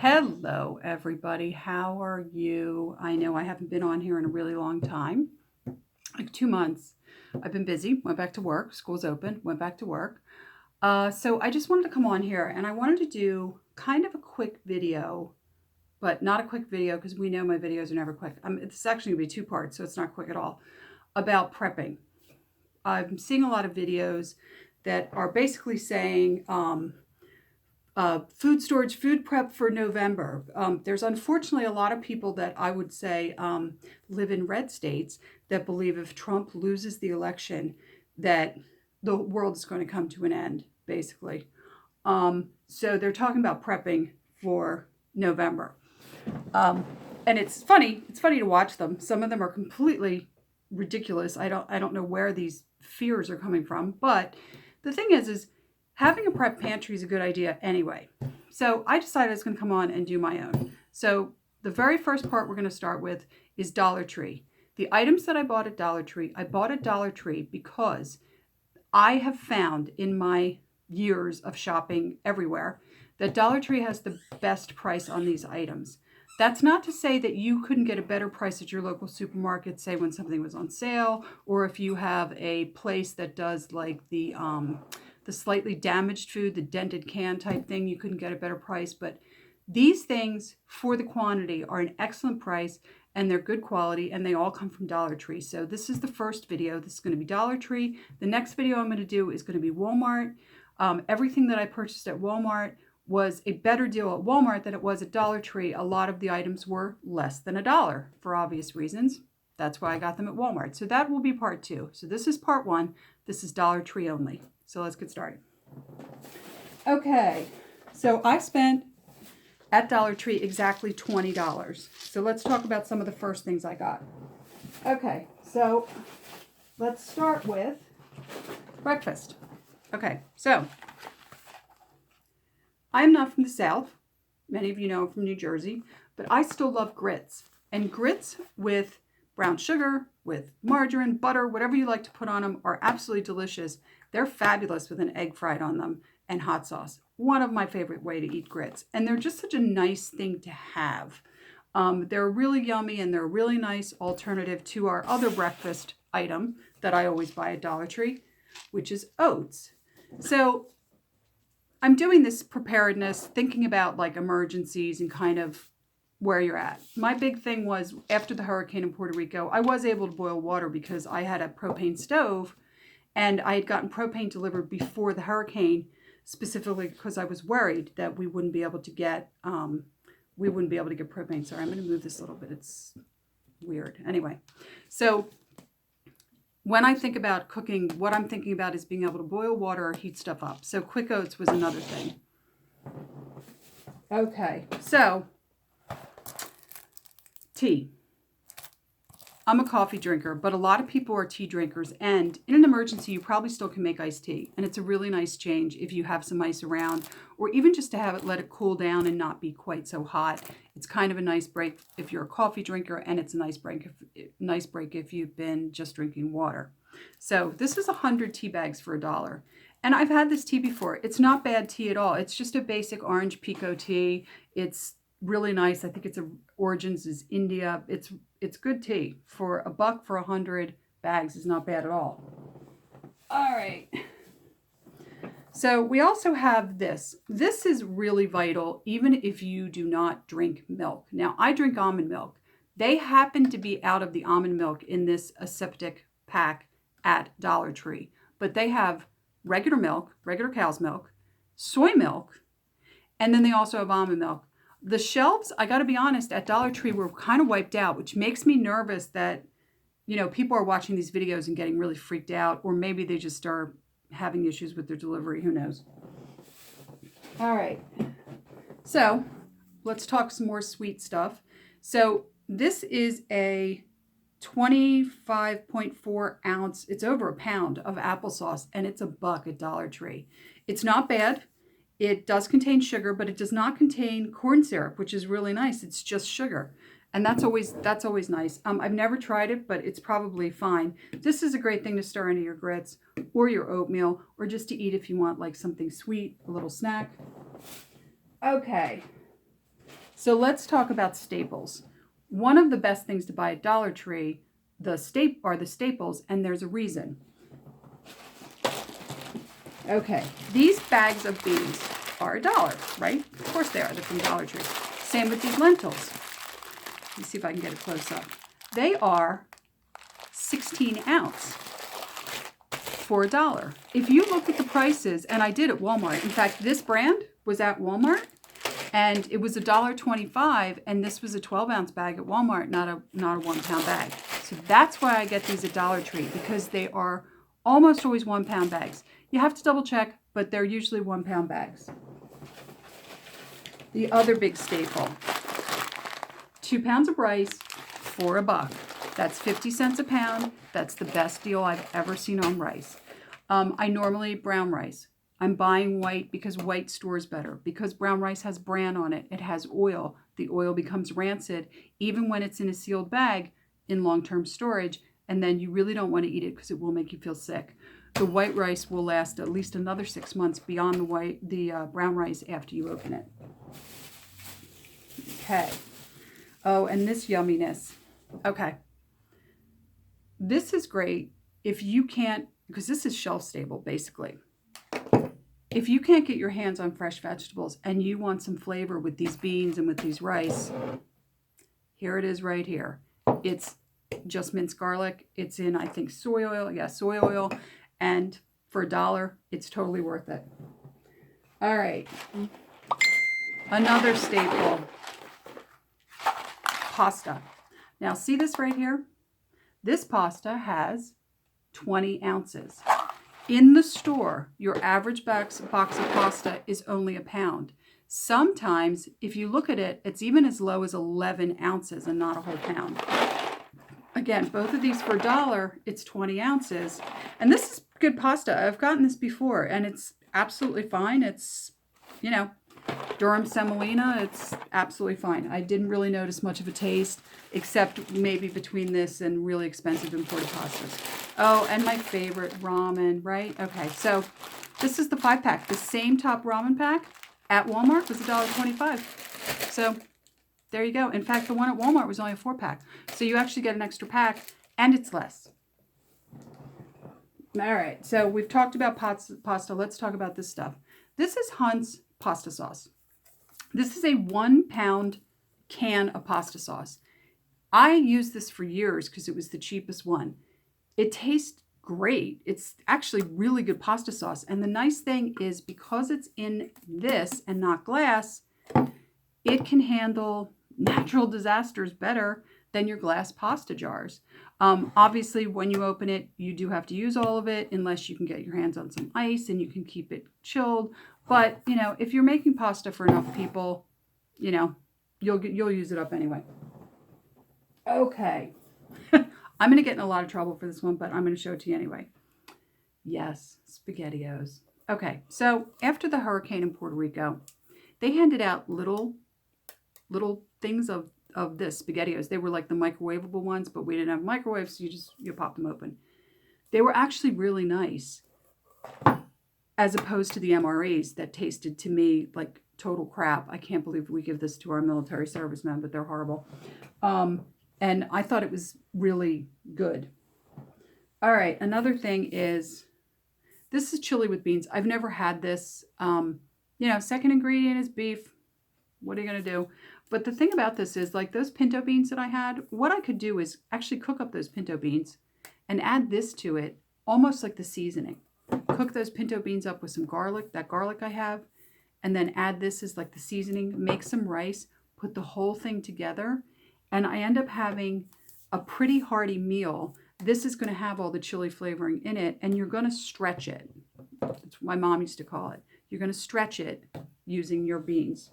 Hello, everybody. How are you? I know I haven't been on here in a really long time, like 2 months. I've been busy, went back to work, school's open, went back to work. So I just wanted to come on here and I wanted to do kind of a quick video, but not a quick video because we know my videos are never quick. It's actually going to be two parts, so it's not quick at all, about prepping. I'm seeing a lot of videos that are basically saying, food storage, food prep for November. There's unfortunately a lot of people that I would say live in red states that believe if Trump loses the election, that the world is going to come to an end, basically. So they're talking about prepping for November. And it's funny to watch them. Some of them are completely ridiculous. I don't know where these fears are coming from, but the thing is having a prep pantry is a good idea anyway. So I decided I was going to come on and do my own. So the very first part we're going to start with is Dollar Tree. The items that I bought at Dollar Tree, I bought at Dollar Tree because I have found in my years of shopping everywhere that Dollar Tree has the best price on these items. That's not to say that you couldn't get a better price at your local supermarket, say when something was on sale, or if you have a place that does like the slightly damaged food, the dented can type thing, you couldn't get a better price. But these things, for the quantity, are an excellent price and they're good quality and they all come from Dollar Tree. So this is the first video. This is going to be Dollar Tree. The next video I'm going to do is going to be Walmart. Everything that I purchased at Walmart was a better deal at Walmart than it was at Dollar Tree. A lot of the items were less than $1 for obvious reasons. That's why I got them at Walmart. So that will be part 2. So this is part 1. This is Dollar Tree only. So let's get started. Okay, so I spent at Dollar Tree exactly $20. So let's talk about some of the first things I got. Okay, so let's start with breakfast. Okay, so I'm not from the South. Many of you know I'm from New Jersey, but I still love grits. And grits with brown sugar, with margarine, butter, whatever you like to put on them are absolutely delicious. They're fabulous with an egg fried on them and hot sauce. One of my favorite way to eat grits. And they're just such a nice thing to have. They're really yummy and they're a really nice alternative to our other breakfast item that I always buy at Dollar Tree, which is oats. So I'm doing this preparedness, thinking about like emergencies and kind of where you're at. My big thing was after the hurricane in Puerto Rico, I was able to boil water because I had a propane stove and I had gotten propane delivered before the hurricane, specifically because I was worried that we wouldn't be able to get propane. Sorry, I'm going to move this a little bit. It's weird. Anyway, so when I think about cooking, what I'm thinking about is being able to boil water or heat stuff up. So quick oats was another thing. Okay, so tea. I'm a coffee drinker, but a lot of people are tea drinkers. And in an emergency, you probably still can make iced tea. And it's a really nice change if you have some ice around, or even just to have it, let it cool down and not be quite so hot. It's kind of a nice break if you're a coffee drinker, and it's a nice break if you've been just drinking water. So this is 100 tea bags for $1. And I've had this tea before. It's not bad tea at all. It's just a basic orange pico tea. It's really nice. I think its origins is India. It's good tea. For $1 for 100 bags is not bad at all. All right. So we also have this. This is really vital even if you do not drink milk. Now, I drink almond milk. They happen to be out of the almond milk in this aseptic pack at Dollar Tree. But they have regular milk, regular cow's milk, soy milk, and then they also have almond milk. The shelves, I got to be honest, at Dollar Tree were kind of wiped out, which makes me nervous that, people are watching these videos and getting really freaked out, or maybe they just are having issues with their delivery. Who knows? All right. So let's talk some more sweet stuff. So this is a 25.4 ounce, it's over a pound of applesauce, and it's $1 at Dollar Tree. It's not bad. It does contain sugar, but it does not contain corn syrup, which is really nice. It's just sugar. And that's always nice. I've never tried it, but it's probably fine. This is a great thing to stir into your grits or your oatmeal, or just to eat if you want like something sweet, a little snack. Okay. So let's talk about staples. One of the best things to buy at Dollar Tree, the staples, and there's a reason. Okay, these bags of beans are $1, right? Of course they are. They're from Dollar Tree. Same with these lentils. Let me see if I can get a close up. They are 16 ounce for $1. If you look at the prices, and I did at Walmart. In fact, this brand was at Walmart, and it was $1.25, and this was a 12-ounce bag at Walmart, not a 1-pound bag. So that's why I get these at Dollar Tree, because they are almost always 1-pound bags. You have to double check, but they're usually 1-pound bags. The other big staple, 2 pounds of rice for $1. That's 50 cents a pound. That's the best deal I've ever seen on rice. I normally eat brown rice. I'm buying white because white stores better. Because brown rice has bran on it. It has oil. The oil becomes rancid even when it's in a sealed bag in long-term storage, and then you really don't want to eat it because it will make you feel sick. The white rice will last at least another 6 months beyond the brown rice after you open it. Okay. Oh, and this yumminess. Okay. This is great if you can't, because this is shelf stable basically. If you can't get your hands on fresh vegetables and you want some flavor with these beans and with these rice, here it is right here. It's just minced garlic. It's in, I think, soy oil. Yeah, soy oil. And for $1, it's totally worth it. All right. Another staple, pasta. Now, see this right here? This pasta has 20 ounces. In the store, your average box of pasta is only £1 pound. Sometimes, if you look at it, it's even as low as 11 ounces and not a whole pound. Again, both of these for $1, it's 20 ounces. And this is good pasta. I've gotten this before, and it's absolutely fine. It's, you know, Durham semolina, it's absolutely fine. I didn't really notice much of a taste, except maybe between this and really expensive imported pastas. Oh, and my favorite, ramen, right? Okay, so this is the 5-pack. The same top ramen pack at Walmart was $1.25. So there you go. In fact, the one at Walmart was only a 4-pack. So you actually get an extra pack, and it's less. All right, so we've talked about pasta. Let's talk about this stuff. This is Hunt's pasta sauce. This is a 1-pound can of pasta sauce. I used this for years because it was the cheapest one. It tastes great. It's actually really good pasta sauce. And the nice thing is, because it's in this and not glass, it can handle natural disasters better than your glass pasta jars. Obviously, when you open it, you do have to use all of it unless you can get your hands on some ice and you can keep it chilled. But, you know, if you're making pasta for enough people, you know, you'll use it up anyway. Okay. I'm going to get in a lot of trouble for this one, but I'm going to show it to you anyway. Yes, SpaghettiOs. Okay, so after the hurricane in Puerto Rico, they handed out little things of this SpaghettiOs. They were like the microwavable ones, but we didn't have microwaves, so you pop them open. They were actually really nice, as opposed to the MREs that tasted to me like total crap. I can't believe we give this to our military servicemen, but they're horrible. And I thought it was really good. All right, another thing is, this is chili with beans. I've never had this. You know, second ingredient is beef. What are you going to do? But the thing about this is, like those pinto beans that I had, what I could do is actually cook up those pinto beans and add this to it, almost like the seasoning. Cook those pinto beans up with some garlic, that garlic I have, and then add this as like the seasoning, make some rice, put the whole thing together, and I end up having a pretty hearty meal. This is going to have all the chili flavoring in it, and you're going to stretch it. That's what my mom used to call it. You're going to stretch it using your beans.